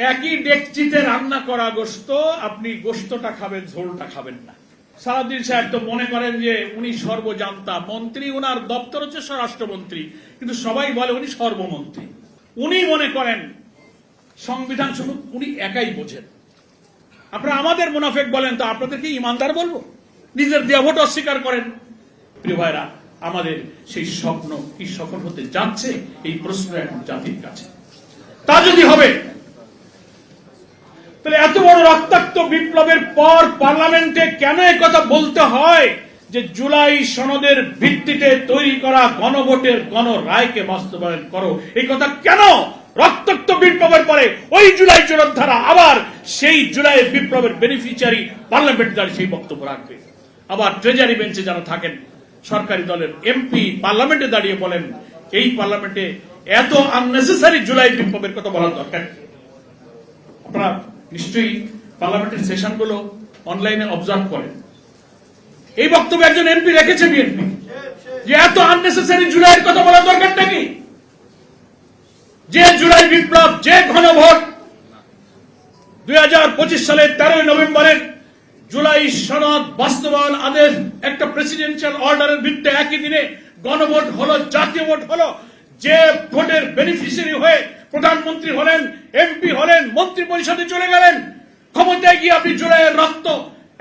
একই ডেকচিতে রান্না করা গোশত, আপনি গোশতটা খাবেন, ঝোলটা খাবেন না। সালাউদ্দিন সাহেব তো মনে করেন যে উনি সর্বজান্তা মন্ত্রী, উনার দপ্তর হচ্ছে স্বরাষ্ট্রমন্ত্রী, কিন্তু সবাই বলে উনি সর্বমন্ত্রী। উনি মনে করেন সংবিধান শুধু উনি একাই বোঝেন। আপনারা আমাদের মুনাফেক বলেন, তো আপনাদেরকে ইমানদার বলবো? নিজের দেহ ভোট অস্বীকার করেন। প্রিয় ভাইরা, আমাদের সেই স্বপ্ন কি সফল হতে যাচ্ছে? এই প্রশ্ন এখন জাতির কাছে। তা যদি হবে, তাহলে এত বড় রক্তাক্ত বিপ্লবের পর পার্লামেন্টে কেন একথা বলতে হয় যে জুলাই সনদের ভিত্তিতে তৈরি করা গণভোটের গণরায়কে বাস্তবায়ন করো? এই কথা কেন রক্তাক্ত বিপ্লবের পরে ওই জুলাই জোরধারা আবার সেই জুলাই বিপ্লবের বেনিফিশিয়ারি পার্লামেন্ট দাঁড়িয়ে সেই বক্তব্য রাখবে? আবার ট্রেজারি বেঞ্চে যারা থাকেন সরকারি দলের এমপি পার্লামেন্টে দাঁড়িয়ে বলেন এই পার্লামেন্টে এত আননেসেসারি জুলাই বিপ্লবের কথা বলার দরকার। আপনারা নিশ্চয়ই পার্লামেন্টের সেশনগুলো অনলাইনে অবজার্ভ করেন। এই বক্তব্য একজন এমপি রেখেছে বিএনপি যে এত আননেসেসারি জুলাইয়ের কথা বলার দরকারটা কি? যে জুলাই বিপ্লব, যে গণভোট 2025 সালের 13 নভেম্বরের জুলাই সনদ বাস্তবায়ন আদেশ একটা প্রেসিডেন্সিয়াল অর্ডারের ভিত্তিতে একই দিনে গণভোট হলো, জাতীয় ভোট হলো, যে ভোটের বেনিফিশিয়ারি হয়ে প্রধানমন্ত্রী হলেন, এমপি হলেন, মন্ত্রী পরিষদে চলে গেলেন, ক্ষমতায় গিয়ে আপনি জুলাইয়ের রক্ত,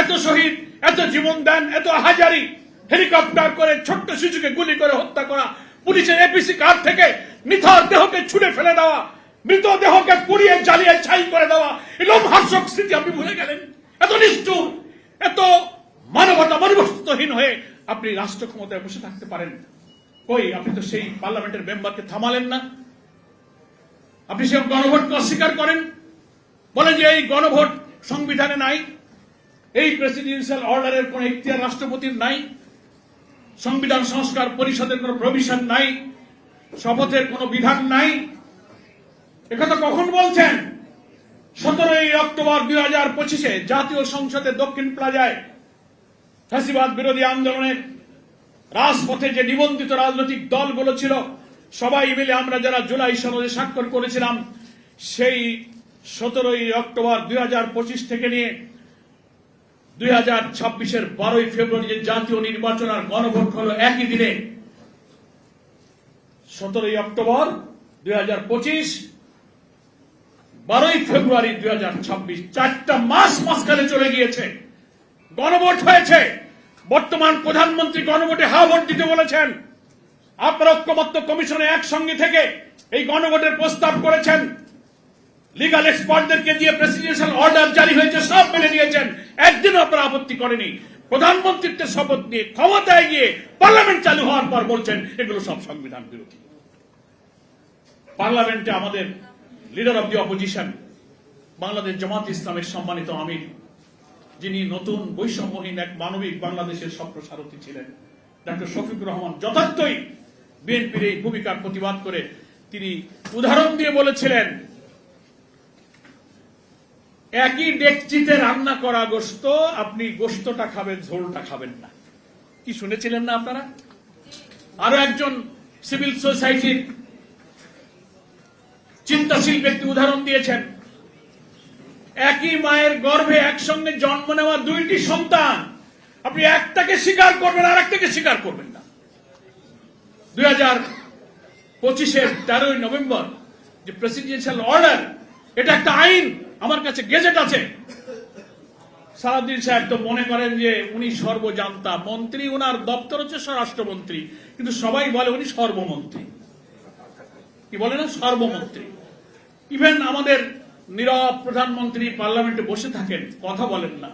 এত শহীদ, এত জীবন দেন, এত হাজারি, হেলিকপ্টার করে ছোট্ট শিশুকে গুলি করে হত্যা করা, পুলিশের এপিসি কার থেকে নিথর দেহকে ছুঁড়ে ফেলে দেওয়া, মৃতদেহকে পুড়িয়ে জ্বালিয়ে ছাই করে দেওয়া, এই লোমহর্ষক স্মৃতি আপনি ভুলে গেলেন? এত নিষ্ঠুর, এত মানবতা মনুষ্যত্বহীন হয়ে আপনি রাষ্ট্র ক্ষমতায় বসে থাকতে পারেন? কই, আপনি তো সেই পার্লামেন্টের মেম্বারকে থামালেন না। আপনি সেই গণভোটকে অস্বীকার করেন, বলেন যে এই গণভোট সংবিধানে নাই, এই প্রেসিডেন্সিয়াল অর্ডারের কোন এখতিয়ার রাষ্ট্রপতির নাই, সংবিধান সংস্কার পরিষদের কোন প্রভিশন নাই, শপথের কোন বিধান নাই। একথা কখন বলছেন? 17 অক্টোবর 2025 জাতীয় সংসদের দক্ষিণ প্লাজায় ফ্যাসিবাদ বিরোধী আন্দোলনের রাজপথে যে নিবন্ধিত রাজনৈতিক দলগুলো ছিল সবাই মিলে আমরা যারা জুলাই সনদে স্বাক্ষর করেছিলাম, সেই 17 অক্টোবর 2025 থেকে নিয়ে 2026 12 ফেব্রুয়ারি যে জাতীয় নির্বাচন আর গণভোট হলো একই দিনে, 17 অক্টোবর 2025, 12 ফেব্রুয়ারি 2026, 4টা মাস মাঝখানে চলে গিয়েছে, গণভোট হয়েছে। বর্তমান প্রধানমন্ত্রী গণভোটে হা ভোট দিতে বলেছেন। আপনারা ঐক্যমত্য কমিশনে একসঙ্গে থেকে এই গণভোটের প্রস্তাব করেছেন, লিগাল এক্সপার্টদেরকে দিয়ে প্রেসিডেন্সিয়াল অর্ডার জারি হয়েছে, সব মেনে নিয়েছেন, একদিনও আপনারা আপত্তি করেনি। প্রধানমন্ত্রীত্বের শপথ নিয়ে ক্ষমতায় গিয়ে পার্লামেন্ট চালু হওয়ার পর বলছেন এগুলো সব সংবিধান বিরোধী। পার্লামেন্টে আমাদের leader of the opposition, Bangladesh Jamaat ইসলামের সম্মানিত আমির, যিনি নতুন বৈষম্যহীন এক মানবিক বাংলাদেশের স্বপ্ন সারথী ছিলেন, ডক্টর শফিকুর রহমান, যথার্থই বিএনপির এই ভূমিকার প্রতিবাদ করে তিনি উদাহরণ দিয়ে বলেছিলেন একই ডেকচিতে রান্না করা গোশত, আপনি গোশতটা খাবেন, ঝোলটা খাবেন না। কি শুনেছিলেন না আপনারা? আরো একজন সিভিল সোসাইটির চিন্তাশীল ব্যক্তি উদাহরণ দিয়েছেন, একই মায়ের গর্ভে একসঙ্গে জন্ম নেওয়া 2টি সন্তান, আপনি একটাকে স্বীকার করবেন আর একটাকে স্বীকার করবেন না। 2025 13 নভেম্বর যে প্রেসিডেন্সিয়াল অর্ডার, এটা একটা আইন, আমার কাছে গেজেট আছে। সালাউদ্দিন সাহেব তো মনে করেন যে উনি সর্বজান্তা মন্ত্রী, উনার দপ্তর হচ্ছে স্বরাষ্ট্রমন্ত্রী, কিন্তু সবাই বলে উনি সর্বমন্ত্রী। কি বলে না? সর্বমন্ত্রী। ইভেন আমাদের নীরব প্রধানমন্ত্রী পার্লামেন্টে বসে থাকেন, কথা বলেন না,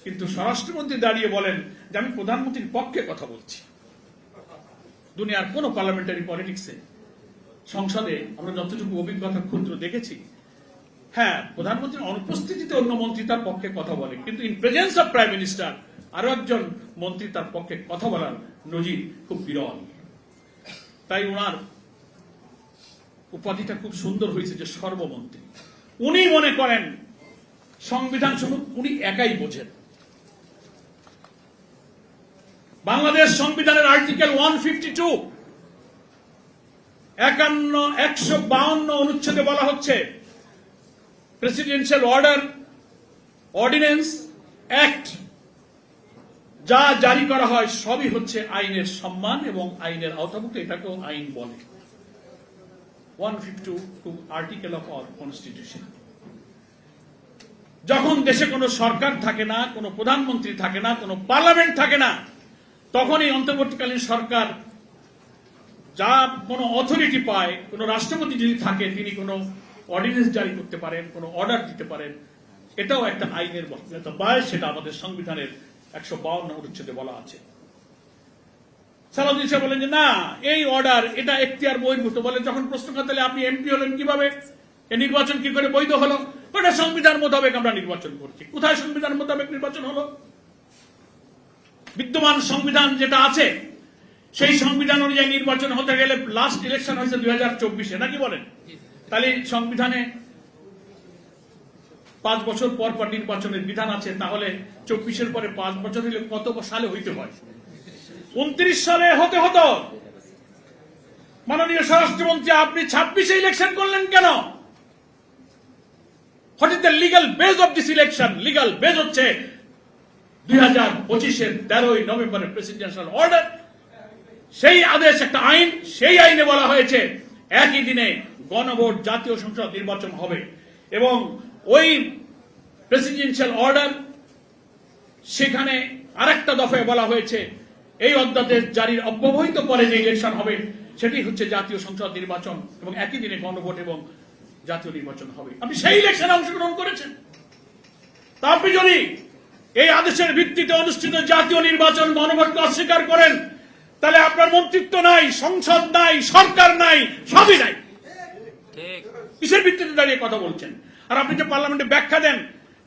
কিন্তু স্বরাষ্ট্রমন্ত্রী দাঁড়িয়ে বলেন যে আমি প্রধানমন্ত্রীর পক্ষে কথা বলছি। দুনিয়ার কোন পার্লামেন্টারি পলিটিক্সে, সংসদে আমরা যতটুকু অভিজ্ঞতা ক্ষুদ্র দেখেছি, হ্যাঁ, প্রধানমন্ত্রীর অনুপস্থিতিতে অন্য মন্ত্রী তার পক্ষে কথা বলে, কিন্তু in presence of prime minister আরো একজন মন্ত্রী তার পক্ষে কথা বলার নজির খুব বিরল। তাই ওনার উপাধিটা খুব সুন্দর হয়েছে যে সর্বমন্ত্রী। উনি মনে করেন সংবিধান শুধু উনি একাই বোঝেন। বাংলাদেশ সংবিধানের আর্টিকেল 152, 152 অনুচ্ছেদে বলা হচ্ছে প্রেসিডেন্সিয়াল অর্ডার, অর্ডিন্যান্স, অ্যাক্ট যা জারি করা হয় সবই হচ্ছে আইনের সম্মান এবং আইনের আওতাভুক্ত, এটাকেও আইন বলে। 152 আর্টিকেল অফ আওয়ার কনস্টিটিউশন। যখন দেশে কোনো সরকার থাকে না, কোনো প্রধানমন্ত্রী থাকে না, কোনো পার্লামেন্ট থাকে না, তখন এই অন্তর্বর্তীকালীন সরকার যা কোনো অথরিটি পায়, কোনো রাষ্ট্রপতি যদি থাকে তিনি কোনো অর্ডিন্যান্স জারি করতে পারেন, কোনো অর্ডার দিতে পারেন, এটাও একটা আইনের বক্তব্য পায়, সেটা আমাদের সংবিধানের 152 অনুচ্ছেদে বলা আছে। সালাউদ্দিন সাহেব বলেন যে না, এই অর্ডার এটা এখতিয়ার বহির্ভূত। বলে যখন প্রশ্ন করে তাহলে আপনি এমপি হলেন কিভাবে, এই নির্বাচন কি করে বৈধ হলো? ওটা সংবিধান মোতাবেক আমরা নির্বাচন করছি। কোথায় সংবিধান মোতাবেক নির্বাচন হলো? বিদ্যমান সংবিধান যেটা আছে সেই সংবিধান অনুযায়ী নির্বাচন হতে গেলে লাস্ট ইলেকশন হয়েছে 2024-এ, নাকি বলেন? তাহলে সংবিধানে 5 বছর পর পর নির্বাচনের বিধান আছে, তাহলে 24-এর পরে 5 বছর হলে কত সালে হইতে হয়? 29 সালে হতে হতো। মাননীয় স্বরাষ্ট্রমন্ত্রী, আপনি 26-এ ইলেকশন করলেন কেন? What is the legal base of this election? Legal base হচ্ছে 2025-এর 13ই নভেম্বরের প্রেসিডেন্সিয়াল অর্ডার। সেই আদেশ একটা আইন, সেই আইনে বলা হয়েছে একই দিনে গণভোট, জাতীয় সংসদ নির্বাচন হবে। এবং ওই প্রেসিডেন্সিয়াল অর্ডার সেখানে আরেকটা দফায় বলা হয়েছে এই অধ্যাদেশ জারির অব্যবহিত পরে যে ইলেকশন হবে সেটি হচ্ছে জাতীয় সংসদ নির্বাচন, এবং একই দিনে গণভোট এবং জাতীয় নির্বাচন হবে। আপনি সেই ইলেকশনে অংশগ্রহণ করেছেন। তা আপনি যদি এই আদেশের ভিত্তিতে অনুষ্ঠিত জাতীয় নির্বাচন, গণভোটকে অস্বীকার করেন, তাহলে আপনার মন্ত্রিত্ব নাই, সংসদ নাই, সরকার নাই, সবই নাই। কিসের ভিত্তিতে দাঁড়িয়ে কথা বলছেন? আর আপনি যে পার্লামেন্টে ব্যাখ্যা দেন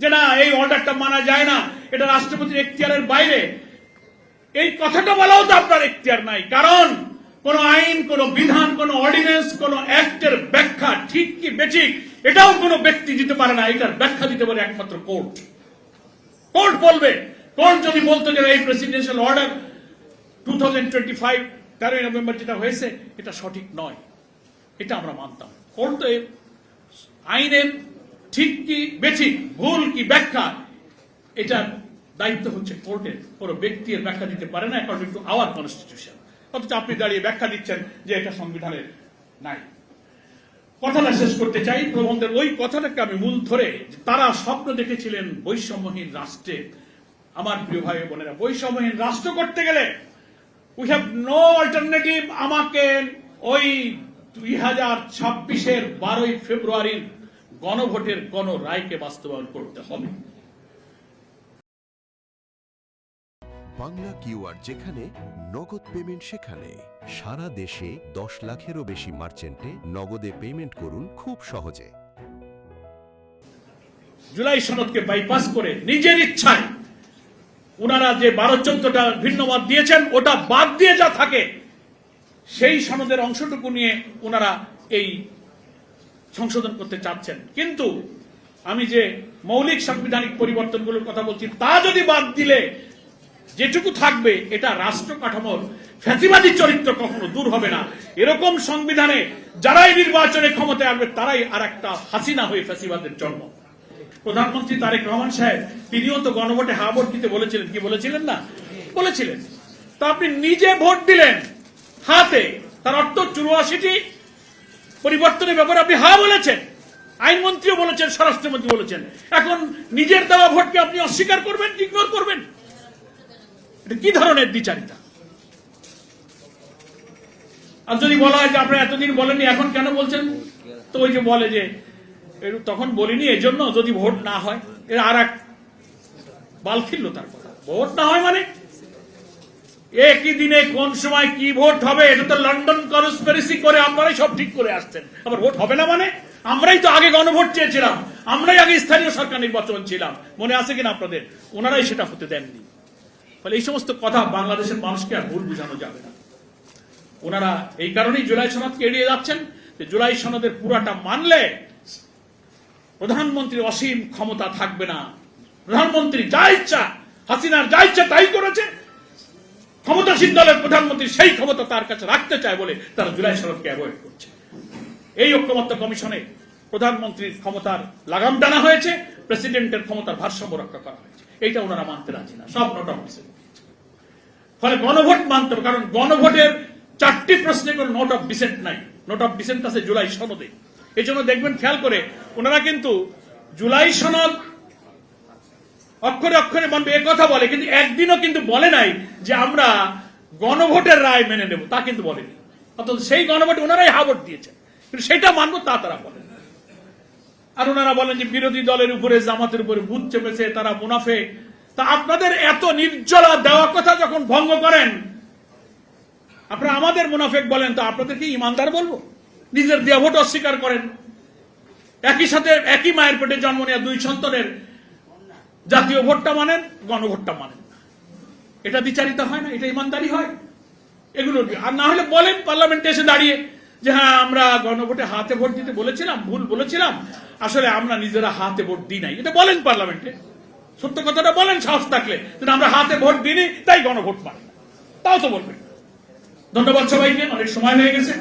যে না, এই অর্ডারটা মানা যায় না, এটা রাষ্ট্রপতির এখতিয়ারের বাইরে, এই কথাটা বলাও তো আপনার এখতিয়ার নাই। কারণ কোন আইন, কোন বিধান, কোন অর্ডিন্যান্স, কোন অ্যাক্টের ব্যাখ্যা ঠিক কি বেঠিক এটাও কোন ব্যক্তি দিতে পারে না। এটার ব্যাখ্যা দিতে পারে একমাত্র কোর্ট। কোর্ট বলবে। কোর্ট যদি বলতো যে এই প্রেসিডেন্সিয়াল অর্ডার 2025 13ই নভেম্বর যেটা হয়েছে এটা সঠিক নয়, এটা আমরা মানতাম। কোর্ট তো আইনের ঠিক কি বেঠিক, ভুল কি ব্যাখ্যা, এটার দায়িত্ব হচ্ছে কোর্টের। কোন ব্যক্তি এর ব্যাখ্যা দিতে পারে না অ্যাকর্ডিং টু আওয়ার কনস্টিটিউশন। অথচ আপনি দাঁড়িয়ে ব্যাখ্যা দিচ্ছেন যে এটা সংবিধানের নাই। কথাটা শেষ করতে চাই, প্রবন্ধের ওই কথাটাকে আমি মূল ধরে, তারা স্বপ্ন দেখেছিলেন বৈষম্যহীন রাষ্ট্রে। আমার প্রিয় ভাই বোনেরা, বৈষম্যহীন রাষ্ট্র করতে গেলে উই হ্যাভ নো অল্টারনেটিভ। আমাকে ওই 2026-এর 12ই ফেব্রুয়ারির গণভোটের গণরায়কে বাস্তবায়ন করতে হবে। বাংলা কিউআর, যেখানে নগদ পেমেন্ট সেখানে। সারা দেশে 10 লাখেরও বেশি মার্চেন্টে নগদে পেমেন্ট করুন খুব সহজে। জুলাই সনদকে বাইপাস করে নিজের ইচ্ছায় ওনারা যে 12-14টা ভিন্ন মত দিয়েছেন ওটা বাদ দিয়ে যা থাকে সেই সনদের অংশটুকু নিয়ে ওনারা এই সংশোধন করতে চাচ্ছেন। কিন্তু আমি যে মৌলিক সাংবিধানিক পরিবর্তনগুলোর কথা বলছি তা যদি বাদ দিলে যেটুকু থাকবে এটা রাষ্ট্র কাঠামোর ফ্যাসিবাদী চরিত্র কখনো দূর হবে না। এরকম সংবিধানে যারাই নির্বাচনে ক্ষমতায় আসবে তারাই আর একটা হাসিনা হয়ে ফ্যাসিবাদের জন্ম। প্রধানমন্ত্রী তারেক রহমান সাহেব তিনিও তো গণভোটে হা ভোট দিতে বলেছিলেন, কি বলেছিলেন না? বলেছিলেন। তো আপনি নিজে ভোট দিলেন হাতে, তার অর্থ 84টি পরিবর্তনের ব্যাপারে আপনি হা বলেছেন, আইনমন্ত্রীও বলেছেন, স্বরাষ্ট্রমন্ত্রী বলেছেন। এখন নিজের দেওয়া ভোটকে আপনি অস্বীকার করবেন, ইগনোর করবেন? এটা কি ধরনের দ্বিচারিতা? আর যদি বলা হয় যে আপনারা এতদিন বলেননি এখন কেন বলছেন, তো ওই যে বলে যে তখন বলিনি এজন্য যদি ভোট না হয়, এর আর এক বাল খিল্ল তার কথা। ভোট না হয় মানে একই দিনে কোন সময় কি ভোট হবে এটা তো লন্ডন কনস্পিরেসি করে আপনারাই সব ঠিক করে আসছেন। আবার ভোট হবে না মানে আমরাই তো আগে গণভোট চেয়েছিলাম, আমরাই আগে স্থানীয় সরকার নির্বাচন ছিলাম, মনে আছে কিনা আপনাদের? ওনারাই সেটা হতে দেননি। ফলে এই সমস্ত কথা বাংলাদেশের মানুষকে আর ভুল বোঝানো যাবে না। ওনারা এই কারণেই জুলাই সনদকে এড়িয়ে যাচ্ছেন যে জুলাই সনদের পুরাটা মানলে প্রধানমন্ত্রীর অসীম ক্ষমতা থাকবে না। প্রধানমন্ত্রী যা ইচ্ছা, হাসিনার যা ইচ্ছা তাই করেছে, ক্ষমতাসীন দলের প্রধানমন্ত্রী সেই ক্ষমতা তার কাছে রাখতে চায় বলে তারা জুলাই সনদকে অ্যাভয়েড করছে। এই ঐক্যমত্য কমিশনে প্রধানমন্ত্রীর ক্ষমতার লাগাম টানা হয়েছে, প্রেসিডেন্টের ক্ষমতার ভারসাম্য রক্ষা করা হয়েছে। এইটা ওনারা মানতে রাজি না, সব নোট অফ ডিসেন্ট। ফলে গণভোট মানতে হবে, কারণ গণভোটের 4টি প্রশ্নে কোনো নোট অফ ডিসেন্ট নাই। নোট অফ ডিসেন্ট আছে জুলাই সনদে। এই জন্য দেখবেন খেয়াল করে ওনারা কিন্তু জুলাই সনদ অক্ষরে অক্ষরে মানবে এ কথা বলে, কিন্তু একদিনও কিন্তু বলে নাই যে আমরা গণভোটের রায় মেনে নেব, তা কিন্তু বলেনি। অর্থাৎ সেই গণভোটে ওনারাই হাবট দিয়েছেন, কিন্তু সেটা মানবো তা তারা বলেন। আর ওনারা বলেন যে বিরোধী দলের উপরে, জামাতের উপরে ভূত চেপেছে, তারা মুনাফেক। তা আপনাদের এত নির্জলা দেওয়া কথা যখন ভঙ্গ করেন, আপনারা আমাদের মুনাফেক বলেন, তো আপনাদেরকে ইমানদার বলবো? নিজের দেয়া ভোট অস্বীকার করেন, একই সাথে একই মায়ের পেটে জন্ম নেওয়া 2 সন্তানের জাতীয় ভোটটা মানেন, গণভোটটা মানেন। এটা বিচারিত হয় না? এটা ইমানদারি হয়? এগুলো আর না হলে বলেন পার্লামেন্টে এসে দাঁড়িয়ে যে হ্যাঁ আমরা গণভোটে হাতে ভোট দিতে বলেছিলাম, ভুল বলেছিলাম, আসলে আমরা নিজেরা হাতে ভোট দিই নাই। এটা বলেন পার্লামেন্টে, সত্য কথাটা বলেন সাহস থাকলে, আমরা হাতে ভোট দিইনি তাই গণভোট মানে, তাও তো বলবেন। ধন্যবাদ সবাইকে, অনেক সময় হয়ে গেছে।